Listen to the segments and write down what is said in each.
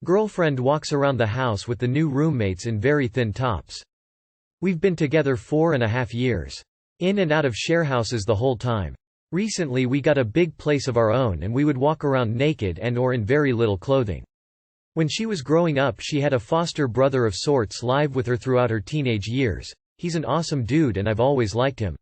Girlfriend walks around the house with the new roommates in very thin tops. We've been together 4.5 years. In and out of share houses the whole time. Recently we got a big place of our own and we would walk around naked and or in very little clothing. When she was growing up she had a foster brother of sorts live with her throughout her teenage years. He's an awesome dude and I've always liked him.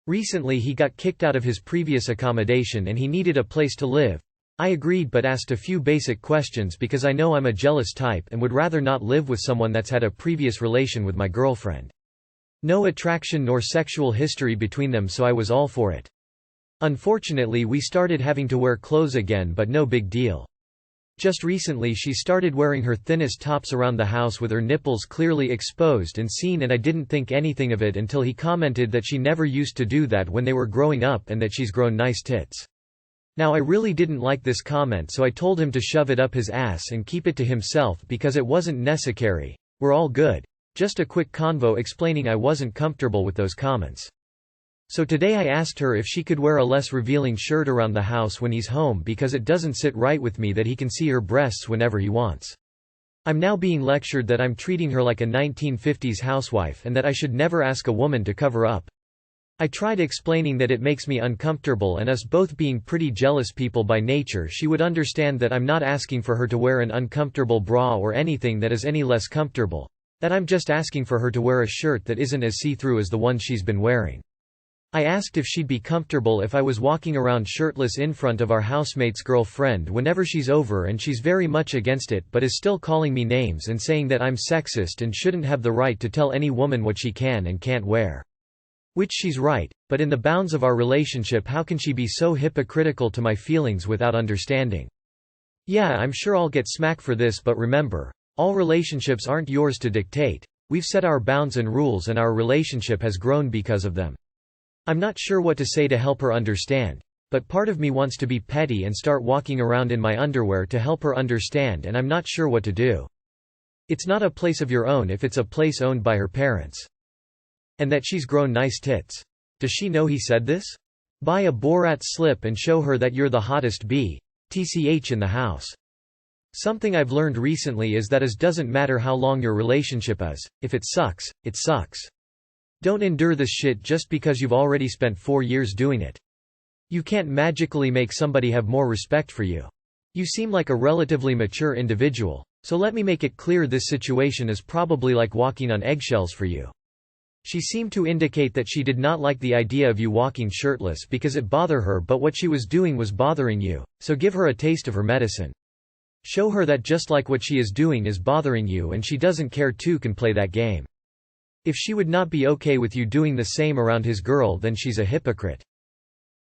Recently he got kicked out of his previous accommodation and he needed a place to live. I agreed but asked a few basic questions because I know I'm a jealous type and would rather not live with someone that's had a previous relation with my girlfriend. No attraction nor sexual history between them, so I was all for it. Unfortunately we started having to wear clothes again, but no big deal. Just recently she started wearing her thinnest tops around the house with her nipples clearly exposed and seen, and I didn't think anything of it until he commented that she never used to do that when they were growing up and that she's grown nice tits. Now I really didn't like this comment, so I told him to shove it up his ass and keep it to himself because it wasn't necessary. We're all good. Just a quick convo explaining I wasn't comfortable with those comments. So today I asked her if she could wear a less revealing shirt around the house when he's home because it doesn't sit right with me that he can see her breasts whenever he wants. I'm now being lectured that I'm treating her like a 1950s housewife and that I should never ask a woman to cover up. I tried explaining that it makes me uncomfortable, and us both being pretty jealous people by nature, she would understand that I'm not asking for her to wear an uncomfortable bra or anything that is any less comfortable. That I'm just asking for her to wear a shirt that isn't as see-through as the one she's been wearing. I asked if she'd be comfortable if I was walking around shirtless in front of our housemate's girlfriend whenever she's over, and she's very much against it but is still calling me names and saying that I'm sexist and shouldn't have the right to tell any woman what she can and can't wear. Which she's right, but in the bounds of our relationship how can she be so hypocritical to my feelings without understanding? Yeah, I'm sure I'll get smack for this, but remember, all relationships aren't yours to dictate. We've set our bounds and rules and our relationship has grown because of them. I'm not sure what to say to help her understand, but part of me wants to be petty and start walking around in my underwear to help her understand, and I'm not sure what to do. It's not a place of your own if it's a place owned by her parents. And that she's grown nice tits. Does she know he said this? Buy a Borat slip and show her that you're the hottest TCH in the house. Something I've learned recently is that it doesn't matter how long your relationship is, if it sucks, it sucks. Don't endure this shit just because you've already spent 4 years doing it. You can't magically make somebody have more respect for you. You seem like a relatively mature individual, so let me make it clear this situation is probably like walking on eggshells for you. She seemed to indicate that she did not like the idea of you walking shirtless because it bothered her, but what she was doing was bothering you, so give her a taste of her medicine. Show her that just like what she is doing is bothering you and she doesn't care, too can play that game. If she would not be okay with you doing the same around his girl, then she's a hypocrite.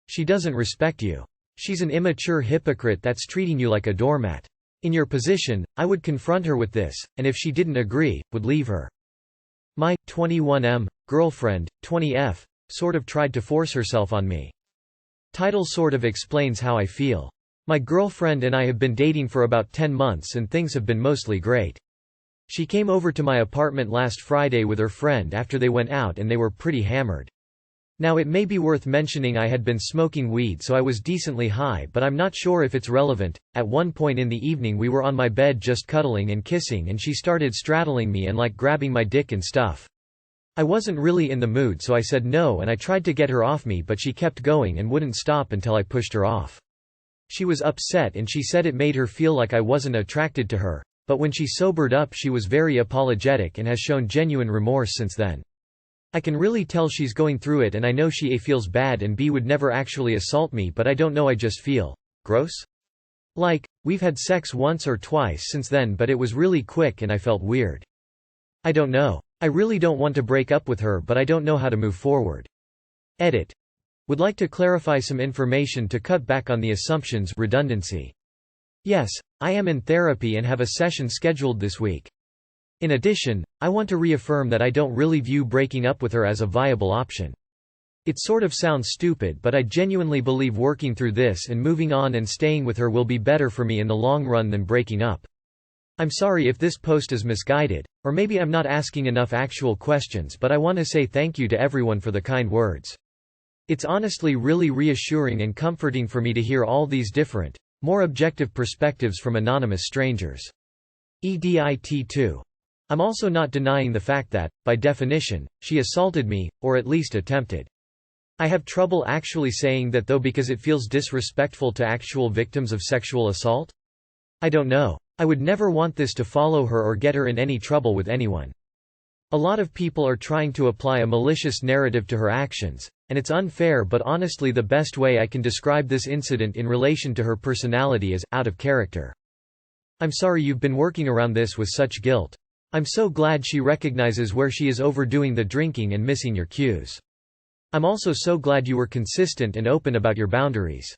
She doesn't respect you. She's an immature hypocrite that's treating you like a doormat. In your position, I would confront her with this, and if she didn't agree, would leave her. My 21M girlfriend, 20F, sort of tried to force herself on me. Title sort of explains how I feel. My girlfriend and I have been dating for about 10 months and things have been mostly great. She came over to my apartment last Friday with her friend after they went out and they were pretty hammered. Now it may be worth mentioning I had been smoking weed, so I was decently high, but I'm not sure if it's relevant. At one point in the evening we were on my bed just cuddling and kissing and she started straddling me and like grabbing my dick and stuff. I wasn't really in the mood, so I said no and I tried to get her off me, but she kept going and wouldn't stop until I pushed her off. She was upset and she said it made her feel like I wasn't attracted to her, but when she sobered up she was very apologetic and has shown genuine remorse since then. I can really tell she's going through it, and I know she A feels bad and B would never actually assault me, but I don't know, I just feel gross? Like, we've had sex once or twice since then, but it was really quick and I felt weird. I don't know. I really don't want to break up with her, but I don't know how to move forward. Edit. Would like to clarify some information to cut back on the assumptions redundancy. Yes, I am in therapy and have a session scheduled this week. In addition, I want to reaffirm that I don't really view breaking up with her as a viable option. It sort of sounds stupid, but I genuinely believe working through this and moving on and staying with her will be better for me in the long run than breaking up. I'm sorry if this post is misguided, or maybe I'm not asking enough actual questions, but I want to say thank you to everyone for the kind words. It's honestly really reassuring and comforting for me to hear all these different, more objective perspectives from anonymous strangers. EDIT2. I'm also not denying the fact that, by definition, she assaulted me, or at least attempted. I have trouble actually saying that though because it feels disrespectful to actual victims of sexual assault? I don't know. I would never want this to follow her or get her in any trouble with anyone. A lot of people are trying to apply a malicious narrative to her actions, and it's unfair, but honestly the best way I can describe this incident in relation to her personality is, out of character. I'm sorry you've been working around this with such guilt. I'm so glad she recognizes where she is overdoing the drinking and missing your cues. I'm also so glad you were consistent and open about your boundaries.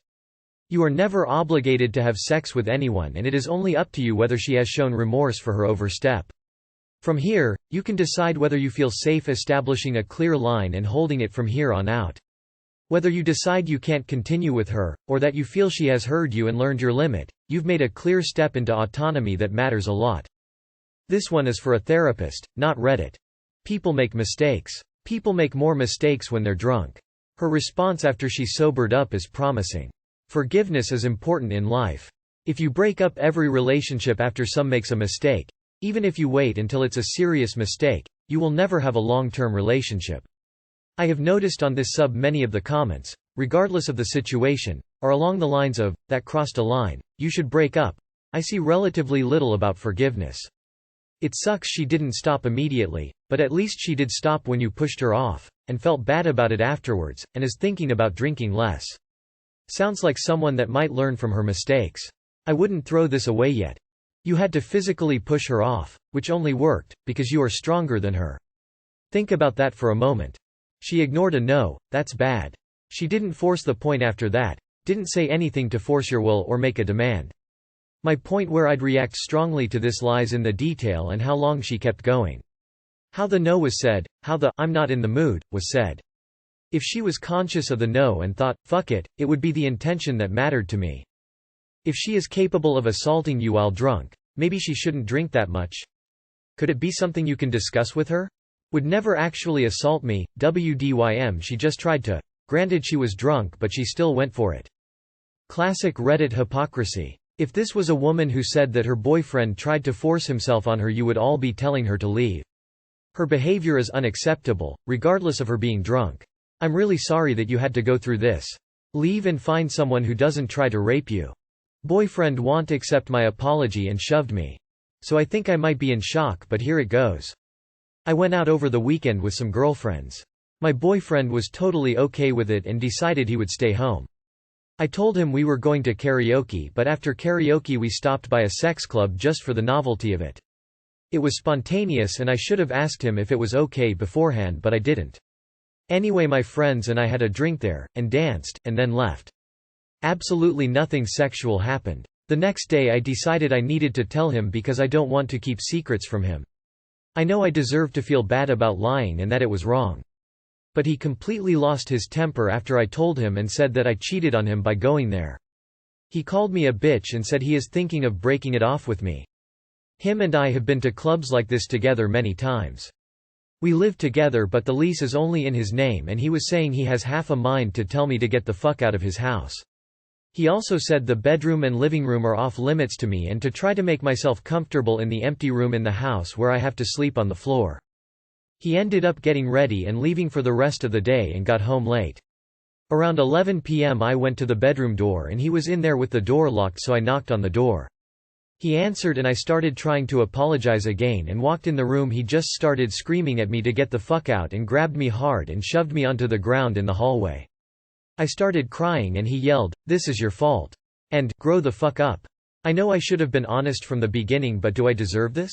You are never obligated to have sex with anyone, and it is only up to you whether she has shown remorse for her overstep. From here, you can decide whether you feel safe establishing a clear line and holding it from here on out. Whether you decide you can't continue with her, or that you feel she has heard you and learned your limit, you've made a clear step into autonomy that matters a lot. This one is for a therapist, not Reddit. People make mistakes. People make more mistakes when they're drunk. Her response after she sobered up is promising. Forgiveness is important in life. If you break up every relationship after some makes a mistake, even if you wait until it's a serious mistake, you will never have a long-term relationship. I have noticed on this sub many of the comments, regardless of the situation, are along the lines of, "That crossed a line, you should break up." I see relatively little about forgiveness. It sucks she didn't stop immediately, but at least she did stop when you pushed her off, and felt bad about it afterwards, and is thinking about drinking less. Sounds like someone that might learn from her mistakes. I wouldn't throw this away yet. You had to physically push her off, which only worked, because you are stronger than her. Think about that for a moment. She ignored a no, that's bad. She didn't force the point after that, didn't say anything to force your will or make a demand. My point where I'd react strongly to this lies in the detail and how long she kept going. How the no was said, how the "I'm not in the mood" was said. If she was conscious of the no and thought, "Fuck it, it would be the intention that mattered to me." If she is capable of assaulting you while drunk, maybe she shouldn't drink that much. Could it be something you can discuss with her? Would never actually assault me, WDYM she just tried to. Granted she was drunk but she still went for it. Classic Reddit hypocrisy. If this was a woman who said that her boyfriend tried to force himself on her, you would all be telling her to leave. Her behavior is unacceptable, regardless of her being drunk. I'm really sorry that you had to go through this. Leave and find someone who doesn't try to rape you. Boyfriend won't accept my apology and shoved me. So I think I might be in shock, but here it goes. I went out over the weekend with some girlfriends. My boyfriend was totally okay with it and decided he would stay home. I told him we were going to karaoke, but after karaoke we stopped by a sex club just for the novelty of it. It was spontaneous and I should have asked him if it was okay beforehand, but I didn't. Anyway, my friends and I had a drink there, and danced, and then left. Absolutely nothing sexual happened. The next day I decided I needed to tell him because I don't want to keep secrets from him. I know I deserve to feel bad about lying and that it was wrong. But he completely lost his temper after I told him and said that I cheated on him by going there. He called me a bitch and said he is thinking of breaking it off with me. Him and I have been to clubs like this together many times. We live together but the lease is only in his name, and he was saying he has half a mind to tell me to get the fuck out of his house. He also said the bedroom and living room are off limits to me and to try to make myself comfortable in the empty room in the house where I have to sleep on the floor. He ended up getting ready and leaving for the rest of the day and got home late. Around 11 p.m. I went to the bedroom door and he was in there with the door locked, so I knocked on the door. He answered and I started trying to apologize again and walked in the room. He just started screaming at me to get the fuck out and grabbed me hard and shoved me onto the ground in the hallway. I started crying and he yelled, "This is your fault," and "Grow the fuck up." I know I should have been honest from the beginning, but do I deserve this?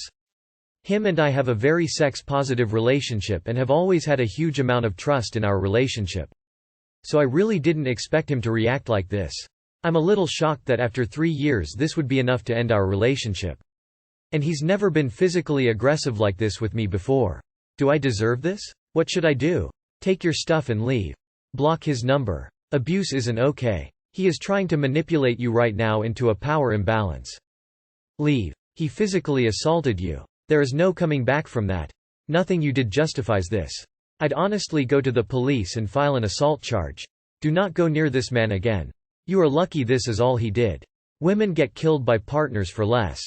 Him and I have a very sex-positive relationship and have always had a huge amount of trust in our relationship. So I really didn't expect him to react like this. I'm a little shocked that after 3 years this would be enough to end our relationship. And he's never been physically aggressive like this with me before. Do I deserve this? What should I do? Take your stuff and leave. Block his number. Abuse isn't okay. He is trying to manipulate you right now into a power imbalance. Leave. He physically assaulted you. There is no coming back from that. Nothing you did justifies this. I'd honestly go to the police and file an assault charge. Do not go near this man again. You are lucky this is all he did. Women get killed by partners for less.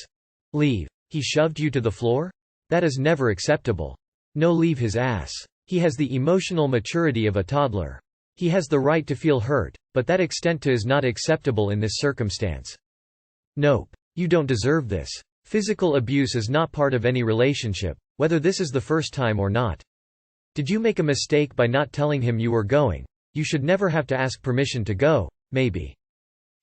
Leave. He shoved you to the floor? That is never acceptable. No, leave his ass. He has the emotional maturity of a toddler. He has the right to feel hurt, but that extent to is not acceptable in this circumstance. Nope. You don't deserve this. Physical abuse is not part of any relationship, whether this is the first time or not. Did you make a mistake by not telling him you were going? You should never have to ask permission to go, maybe.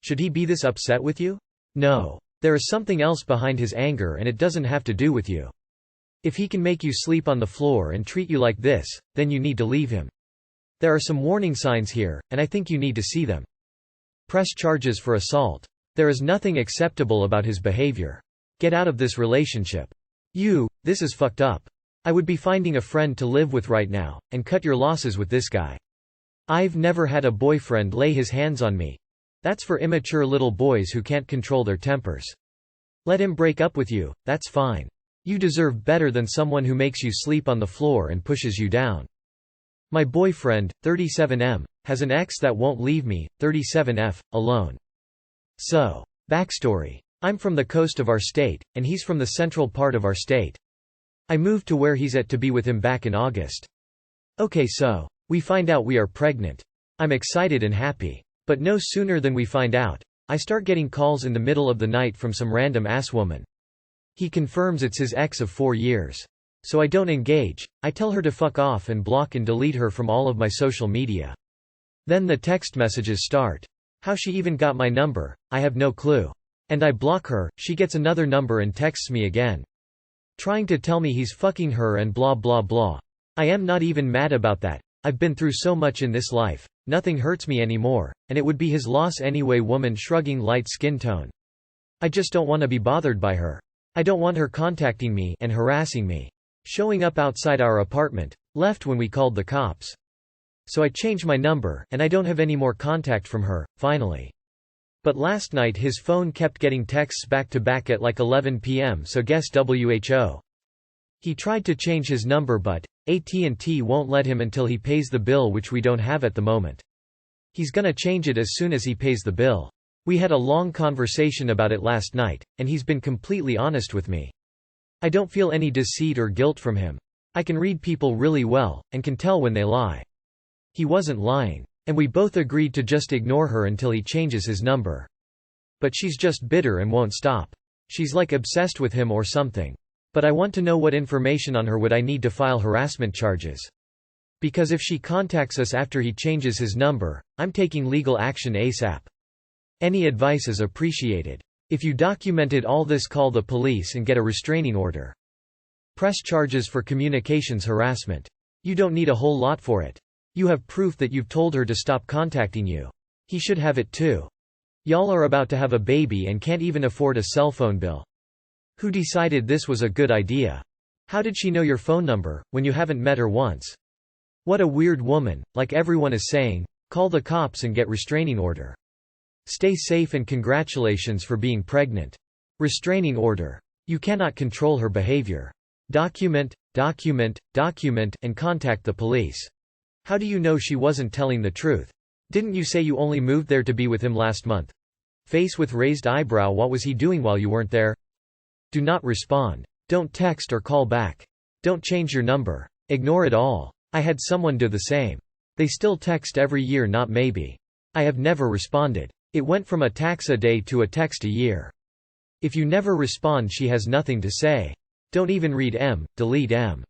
Should he be this upset with you? No. There is something else behind his anger and it doesn't have to do with you. If he can make you sleep on the floor and treat you like this, then you need to leave him. There are some warning signs here, and I think you need to see them. Press charges for assault. There is nothing acceptable about his behavior. Get out of this relationship. This is fucked up. I would be finding a friend to live with right now, and cut your losses with this guy. I've never had a boyfriend lay his hands on me. That's for immature little boys who can't control their tempers. Let him break up with you, that's fine. You deserve better than someone who makes you sleep on the floor and pushes you down. My boyfriend, 37M, has an ex that won't leave me, 37F, alone. So, backstory. I'm from the coast of our state, and he's from the central part of our state. I moved to where he's at to be with him back in August. Okay, so we find out we are pregnant. I'm excited and happy. But no sooner than we find out, I start getting calls in the middle of the night from some random ass woman. He confirms it's his ex of 4 years. So I don't engage, I tell her to fuck off and block and delete her from all of my social media. Then the text messages start. How she even got my number, I have no clue. And I block her, she gets another number and texts me again. Trying to tell me he's fucking her and blah blah blah. I am not even mad about that. I've been through so much in this life. Nothing hurts me anymore, and it would be his loss anyway. Woman shrugging, light skin tone. I just don't want to be bothered by her. I don't want her contacting me and harassing me. Showing up outside our apartment, left when we called the cops. So I changed my number, and I don't have any more contact from her, finally. But last night his phone kept getting texts back to back at like 11 p.m. so guess WHO. He tried to change his number but AT&T won't let him until he pays the bill, which we don't have at the moment. He's gonna change it as soon as he pays the bill. We had a long conversation about it last night, and he's been completely honest with me. I don't feel any deceit or guilt from him. I can read people really well, and can tell when they lie. He wasn't lying. And we both agreed to just ignore her until he changes his number. But she's just bitter and won't stop. She's like obsessed with him or something. But I want to know what information on her would I need to file harassment charges. Because if she contacts us after he changes his number, I'm taking legal action ASAP. Any advice is appreciated. If you documented all this, call the police and get a restraining order. Press charges for communications harassment. You don't need a whole lot for it. You have proof that you've told her to stop contacting you. He should have it too. Y'all are about to have a baby and can't even afford a cell phone bill. Who decided this was a good idea? How did she know your phone number, when you haven't met her once? What a weird woman. Like everyone is saying, call the cops and get restraining order. Stay safe and congratulations for being pregnant. Restraining order. You cannot control her behavior. Document, and contact the police. How do you know she wasn't telling the truth? Didn't you say you only moved there to be with him last month? Face with raised eyebrow. What was he doing while you weren't there? Do not respond. Don't text or call back. Don't change your number. Ignore it all. I had someone do the same. They still text every year, not maybe. I have never responded. It went from a text a day to a text a year. If you never respond, she has nothing to say. Don't even read M, delete M.